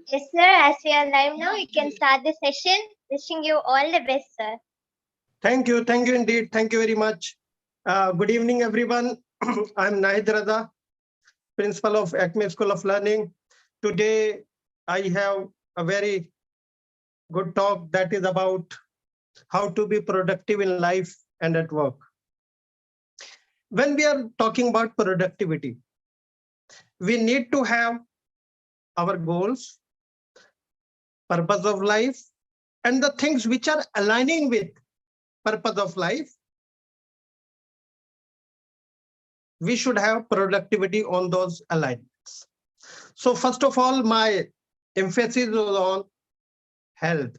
Yes, sir. As we are live now, we can start the session. Wishing you all the best, sir. Thank you. Thank you indeed. Thank you very much. Good evening, everyone. I'm Nahid Raza, Principal of Acme School of Learning. Today, I have a very good talk that is about how to be productive in life and at work. When we are talking about productivity, we need to have our goals, purpose of life, and the things which are aligning with purpose of life. We should have productivity on those alignments. So first of all, my emphasis was on health.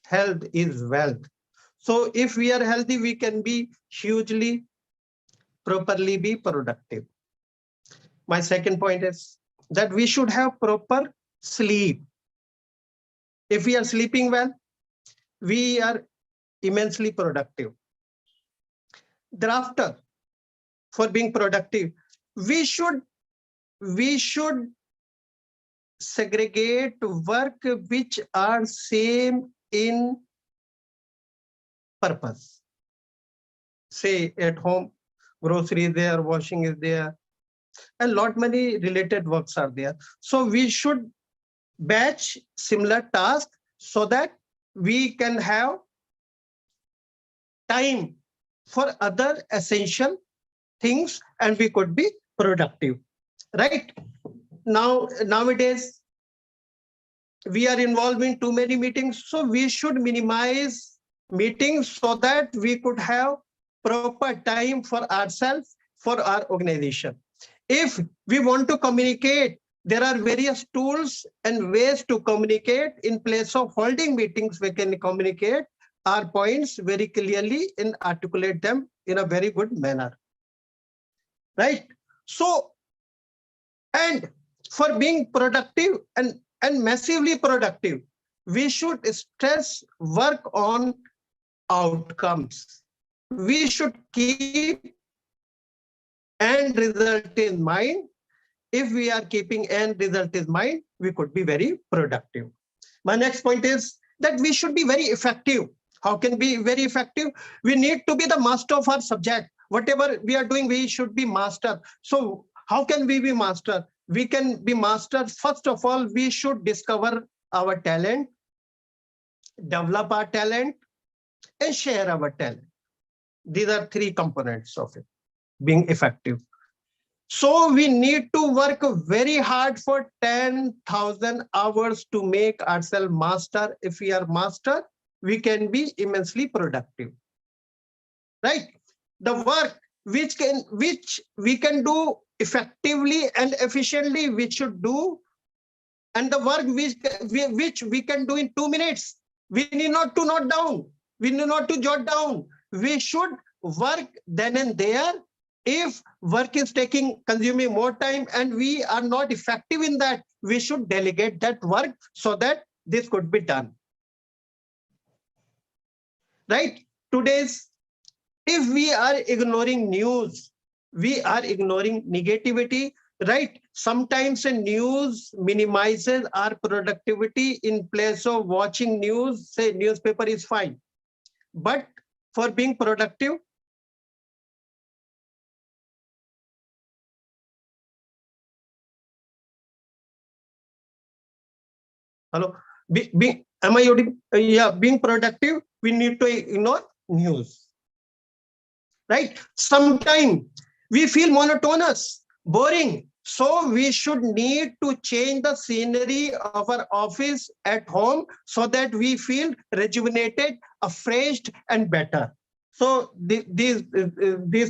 Health is wealth. So if we are healthy, we can be hugely, properly be productive. My second point is that we should have proper sleep. If we are sleeping well, we are immensely productive. Thereafter, for being productive, we should segregate work which are same in purpose. Say at home, grocery is there, washing is there, and lot many related works are there. So we should batch similar tasks so that we can have time for other essential things and we could be productive. Right? Nowadays, we are involved in too many meetings, so we should minimize meetings so that we could have proper time for ourselves, for our organization. If we want to communicate, there are various tools and ways to communicate. In place of holding meetings, we can communicate our points very clearly and articulate them in a very good manner. Right? So, and for being productive and massively productive, we should stress work on outcomes. We should keep end result in mind. If we are keeping end result in mind, we could be very productive. My next point is that we should be very effective. How can we be very effective? We need to be the master of our subject. Whatever we are doing, we should be master. So how can we be master? We can be master. First of all, we should discover our talent, develop our talent, and share our talent. These are three components of it, being effective. So we need to work very hard for 10,000 hours to make ourselves master. If we are master, we can be immensely productive. Right? The work which we can do effectively and efficiently, we should do. And the work which we can do in 2 minutes, we need not to note down. We need not to jot down. We should work then and there. If work is consuming more time and we are not effective in that, we should delegate that work so that this could be done. Right? If we are ignoring news, we are ignoring negativity. Right? Sometimes a news minimizes our productivity. In place of watching news, say newspaper is fine. But for being productive, hello, am I audible? Yeah, being productive, we need to ignore news. Right? Sometimes we feel monotonous, boring. So we should need to change the scenery of our office at home so that we feel rejuvenated, refreshed, and better. So these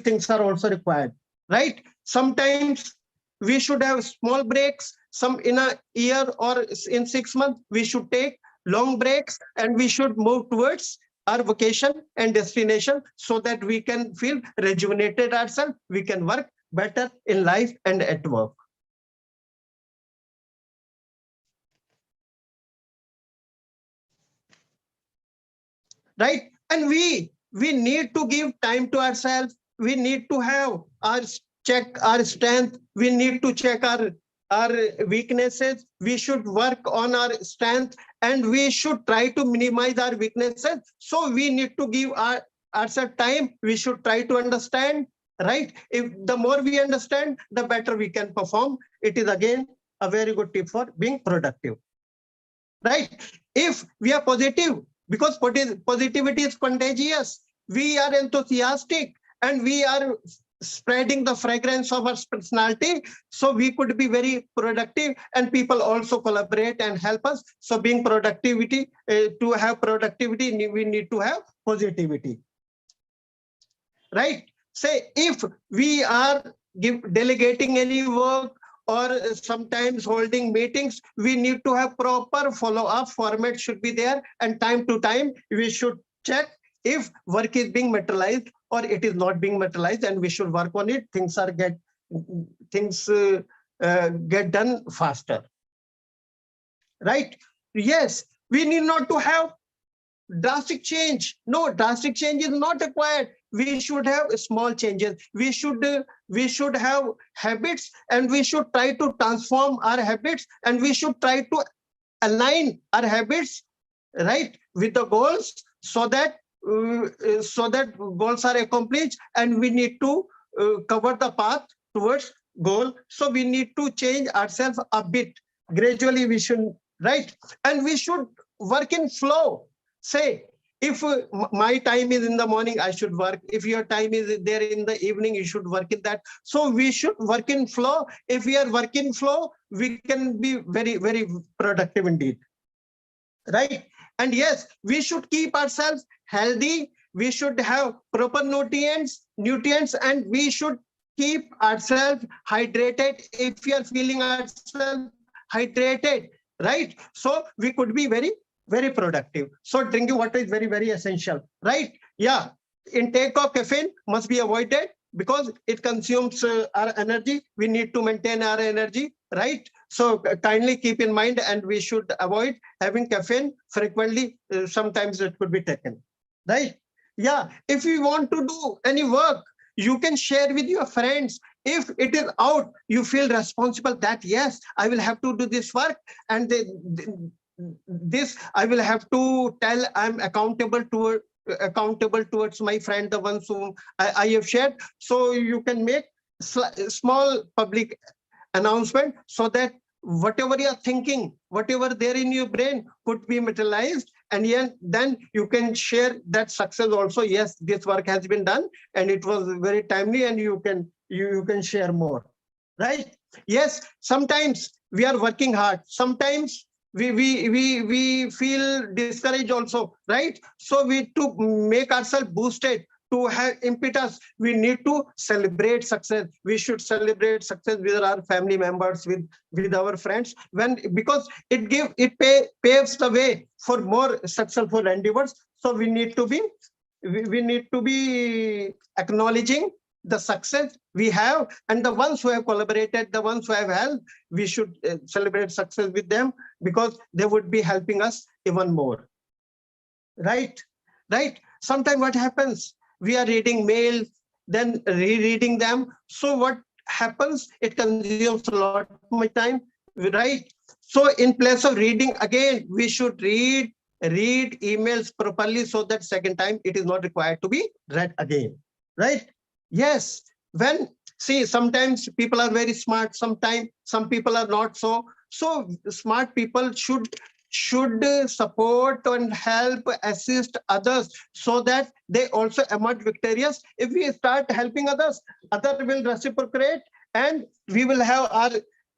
things are also required. Right? Sometimes we should have small breaks. Some in a year or in 6 months, we should take long breaks and we should move towards our vocation and destination so that we can feel rejuvenated ourselves. We can work better in life and at work. Right? And we need to give time to ourselves. We need to have check our strength. We need to check our our weaknesses, we should work on our strength, and we should try to minimize our weaknesses. So we need to give ourselves time. We should try to understand, right? If the more we understand, the better we can perform. It is again a very good tip for being productive, right? If we are positive, because positivity is contagious, we are enthusiastic, and we are spreading the fragrance of our personality, so we could be very productive, and people also collaborate and help us. So being productivity, to have productivity, we need to have positivity, right? Say if we are delegating any work, or sometimes holding meetings, we need to have proper follow-up format should be there, and time to time we should check if work is being materialized or it is not being materialized, and we should work on it. Things get done faster, right? Yes, we need not to have drastic change. No, drastic change is not required. We should have small changes. We should have habits, and we should try to transform our habits, and we should try to align our habits, right, with the goals, so that goals are accomplished, and we need to cover the path towards goal. So we need to change ourselves a bit gradually. We should, right, and we should work in flow. Say, if my time is in the morning, I should work. If your time is there in the evening, you should work in that. So we should work in flow. If we are working flow, we can be very, very productive indeed, right? And yes, we should keep ourselves healthy. We should have proper nutrients, and we should keep ourselves hydrated. If we are feeling ourselves hydrated, right, so we could be very, very productive. So drinking water is very, very essential, right? Yeah, intake of caffeine must be avoided because it consumes our energy. We need to maintain our energy, right? So kindly keep in mind, and we should avoid having caffeine frequently. Sometimes it could be taken, right? Yeah, if you want to do any work, you can share with your friends. If it is out, you feel responsible that yes, I will have to do this work, and this I will have to tell. I'm accountable towards my friend, the ones whom I have shared. So you can make small public announcement, so that whatever you are thinking, whatever there in your brain could be materialized, and then you can share that success also. Yes, this work has been done, and it was very timely, and you can share more, right? Yes, sometimes we are working hard. Sometimes we feel discouraged also, right? So we to make ourselves boosted, to have impetus, we need to celebrate success. We should celebrate success with our family members, with our friends, because it paves the way for more successful endeavors. So we need to be acknowledging the success we have, and the ones who have collaborated, the ones who have helped, we should celebrate success with them, because they would be helping us even more, right? Sometimes what happens, we are reading mails, then rereading them. So what happens, it consumes a lot of my time, right? So in place of reading again, we should read emails properly, so that second time it is not required to be read again, right? Yes, sometimes people are very smart, sometimes some people are not so smart. People should support and help, assist others, so that they also emerge victorious. If we start helping others, others will reciprocate, and we will have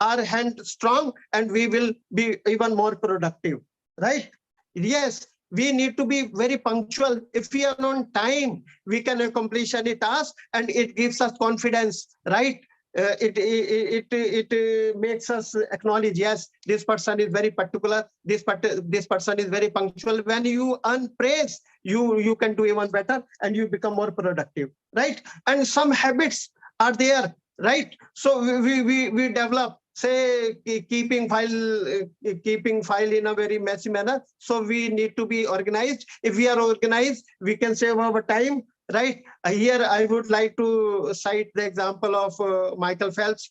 our hand strong, and we will be even more productive, right? Yes, we need to be very punctual. If we are on time, we can accomplish any task, and it gives us confidence, right? It makes us acknowledge, yes, this person is very particular, this person is very punctual. When you earn praise, you can do even better, and you become more productive, right? And some habits are there, right? So we develop, say, keeping file in a very messy manner. So we need to be organized. If we are organized, we can save our time, right? Here I would like to cite the example of Michael Phelps.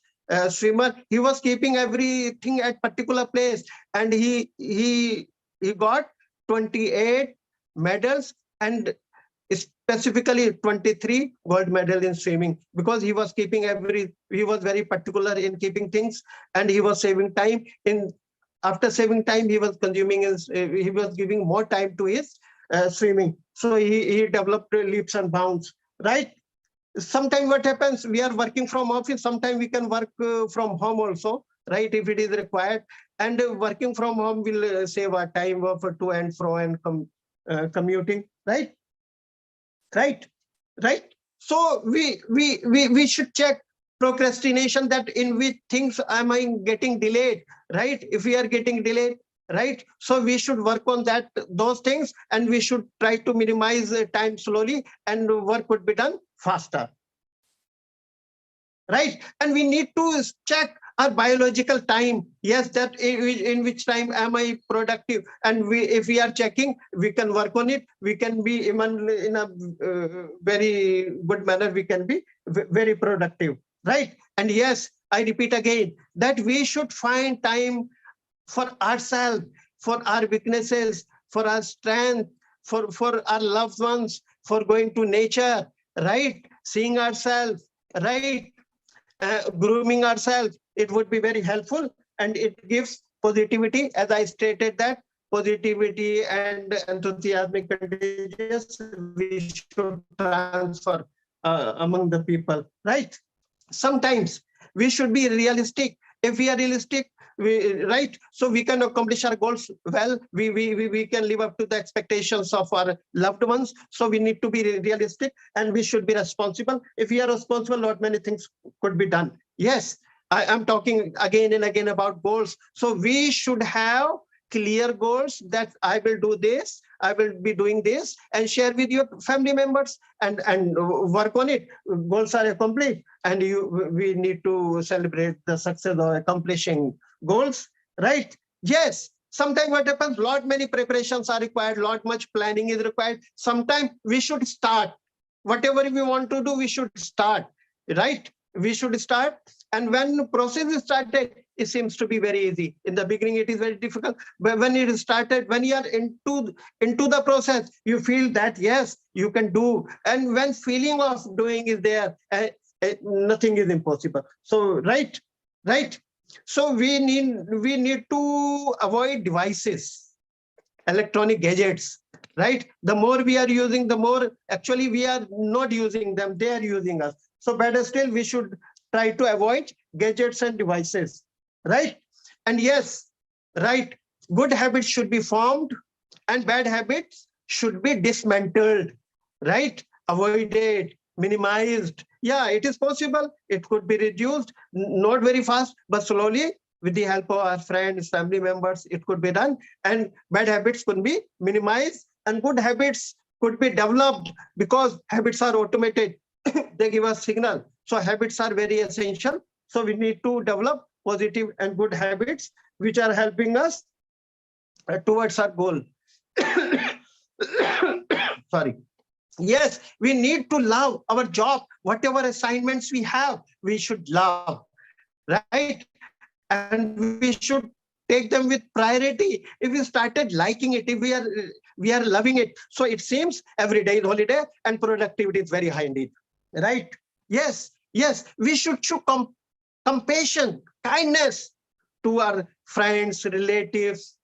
swimmer. He was keeping everything at particular place, and he got 28 medals and specifically 23 gold medal in swimming, because he was keeping he was very particular in keeping things, and he was saving time. In after saving time, he was consuming he was giving more time to his swimming. So he developed leaps and bounds, right? Sometimes what happens, we are working from office, sometimes we can work from home also, right, if it is required. And working from home will save our time of to and fro and commuting, right? Right. So we should check procrastination, that in which things am I getting delayed, right? If we are getting delayed, right, so we should work on that, those things, and we should try to minimize time slowly, and work would be done faster, right? And we need to check our biological time. Yes, that in which time am I productive, and if we are checking, we can work on it. We can be even in a very good manner, we can be very productive, right? And yes, I repeat again that we should find time for ourselves, for our weaknesses, for our strength, for our loved ones, for going to nature, right? Seeing ourselves, right? Grooming ourselves, it would be very helpful, and it gives positivity. As I stated, that positivity and enthusiastic contagious, we should transfer among the people, right? Sometimes we should be realistic. If we are realistic, right, so we can accomplish our goals well. We can live up to the expectations of our loved ones. So we need to be realistic, and we should be responsible. If we are responsible, not many things could be done. Yes, I am talking again and again about goals. So we should have clear goals, that I will do this, I will be doing this, and share with your family members, and work on it. Goals are accomplished, and we need to celebrate the success of accomplishing goals, right? Yes, sometimes what happens, lot many preparations are required, lot much planning is required. Sometimes we should start whatever we want to do, we should start, right? We should start, and when the process is started, it seems to be very easy. In the beginning, it is very difficult, but when it is started, when you are into the process, you feel that yes, you can do. And when feeling of doing is there, nothing is impossible. So right. So we need to avoid devices, electronic gadgets, right? The more we are using, the more actually we are not using them, they are using us. So better still, we should try to avoid gadgets and devices, right? And yes, right, good habits should be formed, and bad habits should be dismantled, right? Avoided, minimized. Yeah, it is possible. It could be reduced, not very fast, but slowly, with the help of our friends, family members, it could be done. And bad habits could be minimized, and good habits could be developed, because habits are automated. They give us signal. So habits are very essential. So we need to develop positive and good habits, which are helping us towards our goal. Sorry. Yes, we need to love our job. Whatever assignments we have, we should love, right? And we should take them with priority. If we started liking it, if we are loving it, so it seems every day is holiday, and productivity is very high indeed, right? Yes, we should show compassion, kindness to our friends, relatives,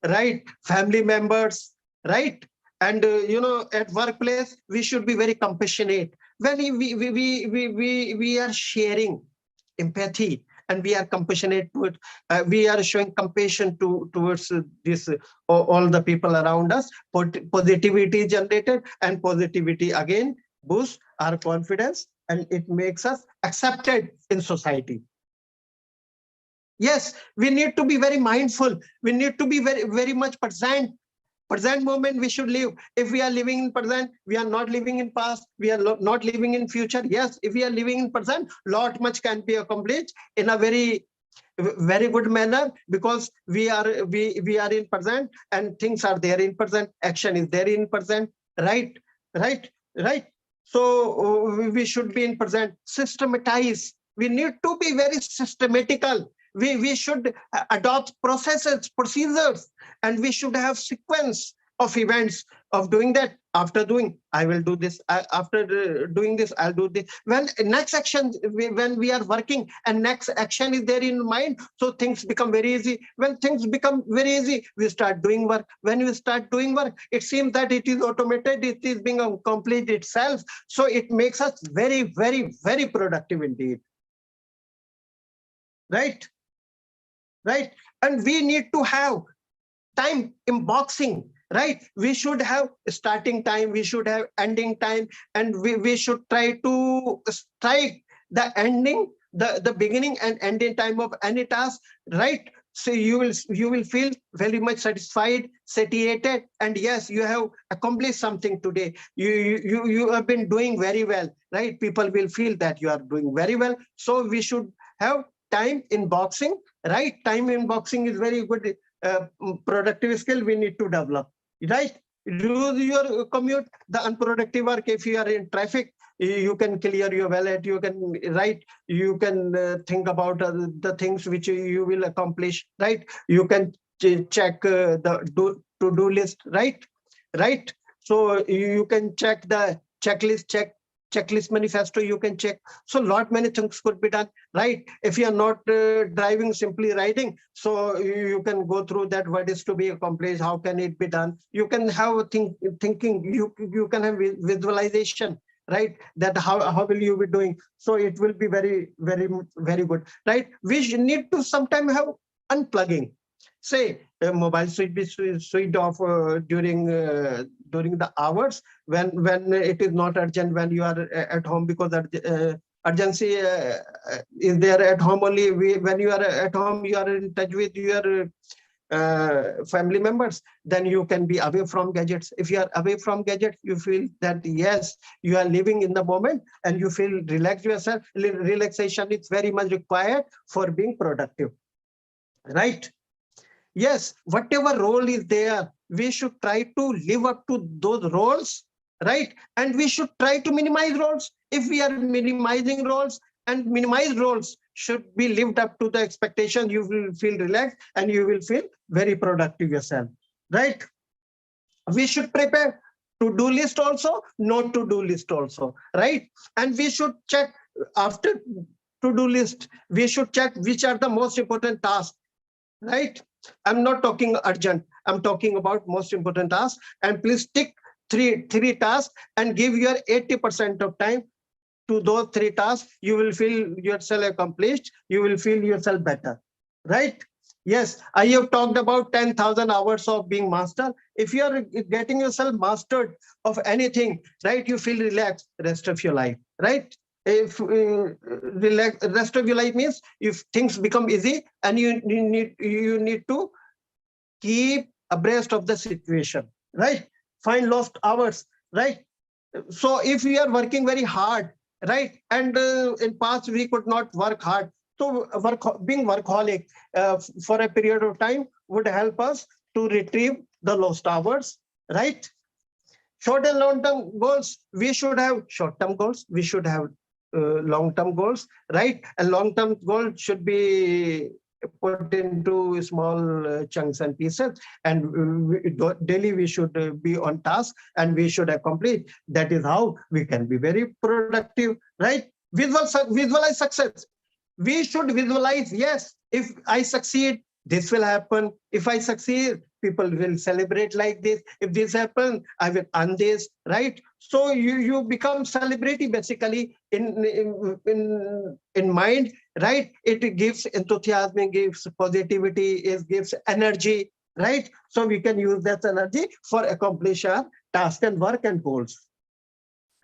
right? Family members, right? And at workplace, we should be very compassionate. When we are sharing empathy, and we are compassionate to it, we are showing compassion towards this all the people around us. Positivity is generated, and positivity again boosts our confidence, and it makes us accepted in society. Yes, we need to be very mindful. We need to be very much present moment we should live. If we are living in present, we are not living in past, we are not living in future. Yes, if we are living in present, lot much can be accomplished in a very good manner, because we are in present, and things are there in present, action is there in present, right. So we should be in present. Systematize We need to be very systematical. We should adopt processes, procedures, and we should have sequence of events of doing that. After doing, I will do this. After doing this, I'll do this. When next action, when we are working and next action is there in mind, so things become very easy. When things become very easy, we start doing work. When we start doing work, it seems that it is automated, it is being accomplished itself. So it makes us very, very, very productive indeed. Right? Right? And we need to have time in boxing, right? We should have starting time, we should have ending time, and we should try to strike the ending, the beginning and ending time of any task, right? So you will feel very much satisfied, satiated, and yes, you have accomplished something today. You have been doing very well, right? People will feel that you are doing very well. So we should have time in boxing, right? Time in boxing is very good productive skill we need to develop, right? Do your commute, the unproductive work. If you are in traffic, you can clear your wallet, you can write, you can think about the things which you will accomplish, right? You can check the to-do list, right? So you can check the checklist manifesto, you can check. So lot many things could be done, right? If you are not driving, simply riding, so you can go through that, what is to be accomplished, how can it be done. You can have thinking, you can have visualization, right? That how will you be doing. So it will be very, very, very good, right? We need to sometimes have unplugging. Say mobile should be switched off during the hours when it is not urgent, when you are at home, because urgency is there at home only. When you are at home, you are in touch with your family members, then you can be away from gadgets. If you are away from gadgets, you feel that yes, you are living in the moment and you feel relaxed yourself. Relaxation is very much required for being productive, right? Yes, whatever role is there, we should try to live up to those roles, right? And we should try to minimize roles. If we are minimizing roles, and minimize roles should be lived up to the expectation, you will feel relaxed and you will feel very productive yourself, right? We should prepare to-do list also, not to-do list also, right? And we should check after to-do list, we should check which are the most important tasks, right? I'm not talking urgent, I'm talking about most important tasks. And please tick three tasks and give your 80% of time to those three tasks. You will feel yourself accomplished, you will feel yourself better, right? Yes, I have talked about 10,000 hours of being master. If you are getting yourself mastered of anything, right, you feel relaxed rest of your life, right? If relax rest of your life means if things become easy, and you need to keep abreast of the situation, right? Find lost hours, right? So if we are working very hard, right, and in past we could not work hard, so being workaholic for a period of time would help us to retrieve the lost hours, right? Short and long-term goals, we should have short-term goals, we should have long-term goals, right? And long-term goals should be put into small chunks and pieces, and daily we should be on task and we should accomplish. That is how we can be very productive, right? Visualize success. We should visualize, yes, if I succeed, this will happen. If I succeed, people will celebrate like this. If this happens, I will earn this, right? So you become celebrity basically in mind, right? It gives enthusiasm, it gives positivity, it gives energy, right? So we can use that energy for accomplish our task and work and goals,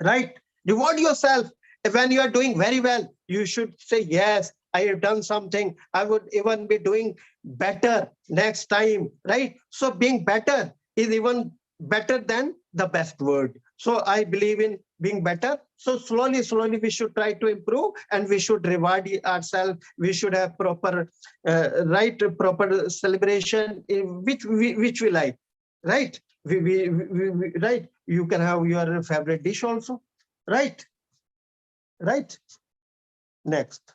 right? Reward yourself. When you are doing very well, you should say, yes, I have done something. I would even be doing better next time, right? So being better is even better than the best word. So I believe in being better. So slowly, we should try to improve, and we should reward ourselves. We should have proper, proper celebration, which we like, right? Right. You can have your favorite dish also, right? Right. Next.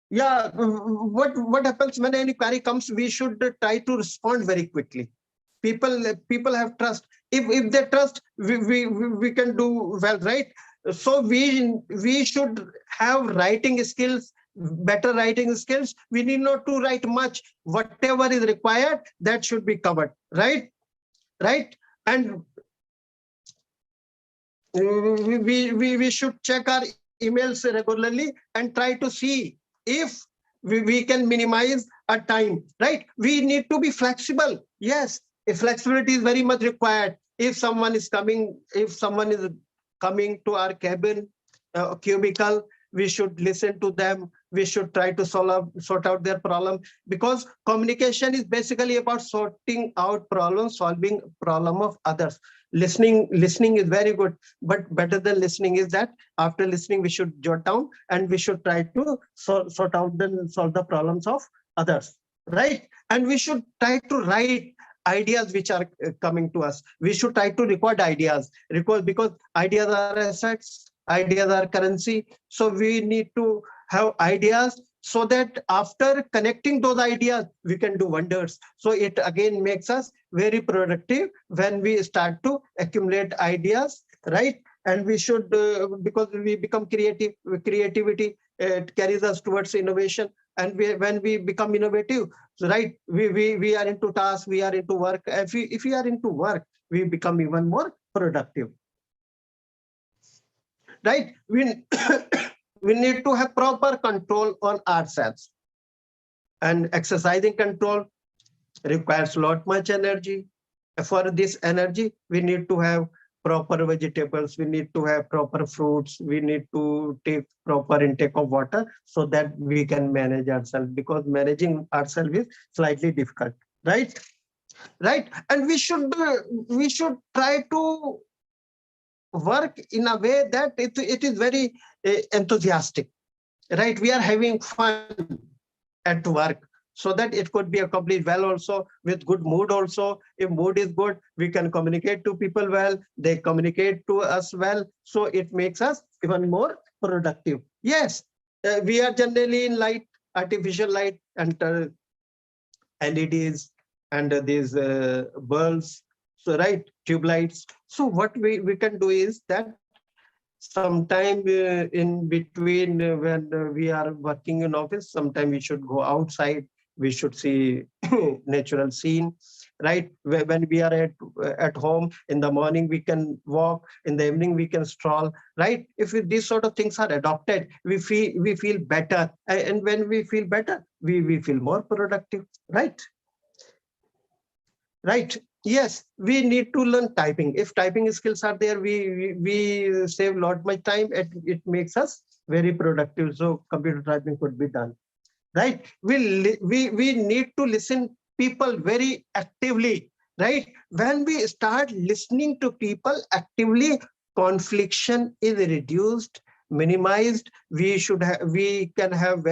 Yeah, what happens when any query comes, we should try to respond very quickly. People have trust. If they trust, we can do well, right? So we should have writing skills, better writing skills. We need not to write much. Whatever is required, that should be covered, right? Right? And we should check our emails regularly and try to see if we can minimize our time, right? We need to be flexible. Yes, if flexibility is very much required. If someone is coming to our cabin, cubicle, we should listen to them. We should try to sort out their problem, because communication is basically about sorting out problem, solving problem of others. Listening is very good, but better than listening is that after listening we should jot down and we should try to sort out and solve the problems of others, right? And we should try to write ideas which are coming to us. We should try to record ideas, because ideas are assets, ideas are currency. So we need to have ideas, so that after connecting those ideas we can do wonders. So it again makes us very productive when we start to accumulate ideas, right? And we should, because we become creative, creativity carries us towards innovation. And when we become innovative, so right, we are into tasks, we are into work. If we are into work, we become even more productive, right? We need to have proper control on ourselves, and exercising control requires lot much energy. For this energy, we need to have proper vegetables, we need to have proper fruits, we need to take proper intake of water, so that we can manage ourselves, because managing ourselves is slightly difficult, right? Right. And we should try to work in a way that it is very enthusiastic, right? We are having fun at work, so that it could be accomplished well, also with good mood. Also, if mood is good, we can communicate to people well, they communicate to us well, so it makes us even more productive. Yes, we are generally in light, artificial light, and LEDs, and these bulbs, so right, tube lights. So what we can do is that sometime in between, when we are working in office, sometime we should go outside, we should see natural scene, right? When we are at home, in the morning we can walk, in the evening we can stroll, right? If these sort of things are adopted, we feel better. And when we feel better, we feel more productive, right? Right. Yes, we need to learn typing. If typing skills are there, we save a lot much time. It makes us very productive. So computer typing could be done. Right. We need to listen people very actively. Right. When we start listening to people actively, confliction is reduced, minimized. We can have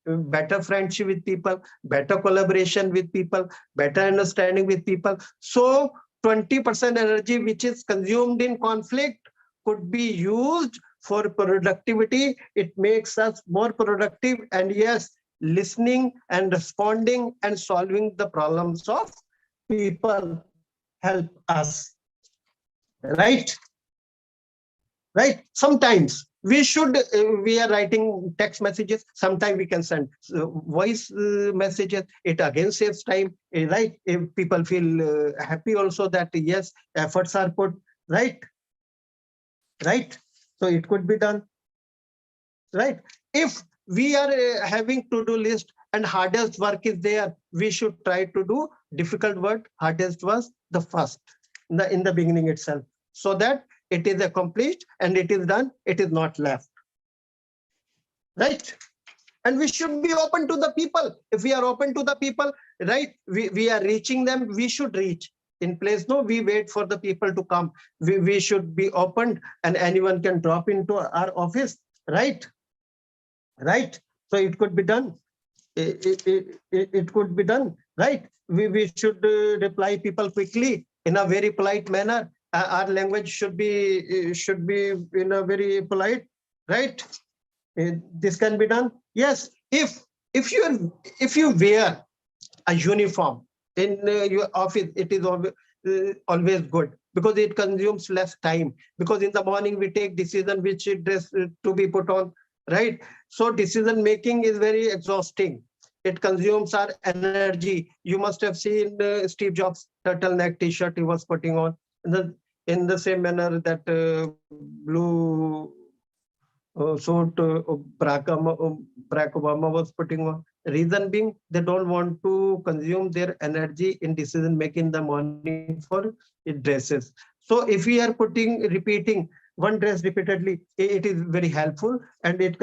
better friendship with people, better collaboration with people, better understanding with people. So 20% energy which is consumed in conflict could be used for productivity. It makes us more productive. And yes, listening and responding and solving the problems of people help us, right? Right. Sometimes we are writing text messages, sometimes we can send voice messages. It again saves time, right? If people feel happy also, that yes, efforts are put, right? Right. So it could be done, right? If we are having to-do list and hardest work is there, we should try to do difficult work. Hardest was the first, in the beginning itself, so that it is accomplished and it is done, it is not left, right? And we should be open to the people. If we are open to the people, right, we are reaching them, we should reach in place. No, we wait for the people to come. We should be open, and anyone can drop into our office, right? Right. So it could be done. It could be done, right? We should reply people quickly in a very polite manner. Our language should be in a very polite, right? This can be done. Yes, if you wear a uniform in your office, it is always good because it consumes less time. Because in the morning we take decision which dress to be put on, right? So decision making is very exhausting. It consumes our energy. You must have seen Steve Jobs turtleneck t-shirt he was putting on. In the same manner that blue suit Barack Obama was putting on. Reason being, they don't want to consume their energy in decision making in the morning for dresses. So if we are repeating one dress repeatedly, it is very helpful, and it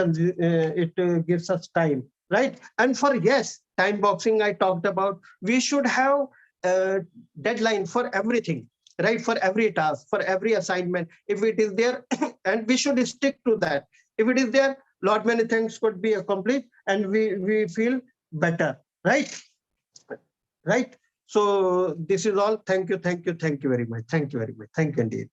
gives us time, right? And for yes, time boxing I talked about, we should have a deadline for everything, right? For every task, for every assignment, if it is there, and we should stick to that. If it is there, lot many things could be accomplished, and we feel better, right? Right. So this is all. Thank you very much. Thank you very much. Thank you indeed.